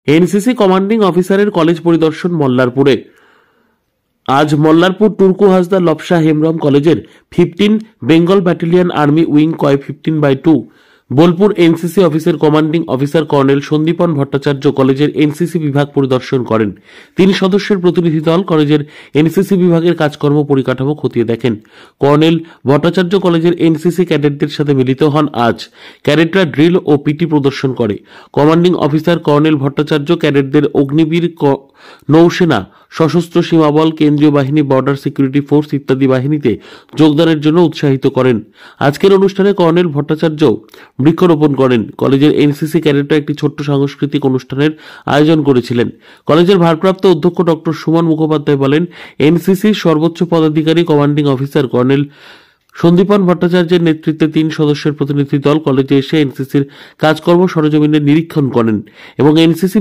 NCC commanding অফিসারের college পরিদর্শন মল্লারপুরে। আজ মল্লারপুর টুরকু হাসদা লপসা হেমব্রম কলেজের 15 বেঙ্গল ব্যাটালিয়ন আর্মি উইং কয় 15/2 বোলপুর এনসিসি অফিসের commanding officer colonel Sandipan Bhattacharya কলেজের এনসিসি বিভাগ পরিদর্শন করেন। 3 সদস্যের প্রতিনিধি দল কলেজের এনসিসি বিভাগের কাজকর্ম পরিকাঠামো খতিয়ে দেখেন। কর্নেল ভট্টাচার্য কলেজের এনসিসি ক্যাডেটদের সাথে মিলিত হন। আজ ক্যাডেটরা ড্রিল ও পিটি প্রদর্শন করে। কমান্ডিং অফিসার কর্নেল ভট্টাচার্য ক্যাডেটদের অগ্নিবীর, নৌসেনা, সশস্ত্র সীমাবল, কেন্দ্রীয় বাহিনী, বর্ডার সিকিউরিটি ফোর্স ইত্যাদি বাহিনীতে যোগদানের জন্য উৎসাহিত করেন। আজকের অনুষ্ঠানে কর্নেল ভট্টাচার্য বৃক্ষরোপণ করেন। কলেজের এনসিসি ক্যাডেটরা একটি ছোট্ট সাংস্কৃতিক অনুষ্ঠানের আয়োজন করেছিলেন। কলেজের ভারপ্রাপ্ত অধ্যক্ষ ডক্টর সুমন মুখোপাধ্যায় বলেন, এনসিসির সর্বোচ্চ পদাধিকারী কমান্ডিং অফিসার কর্নেল সন্দীপন ভট্টাচার্যের নেতৃত্বে 3 সদস্যের প্রতিনিধি দল কলেজে এসে এনসিসির কাজকর্ম সরেজমিনে নিরীক্ষণ করেন এবং এনসিসি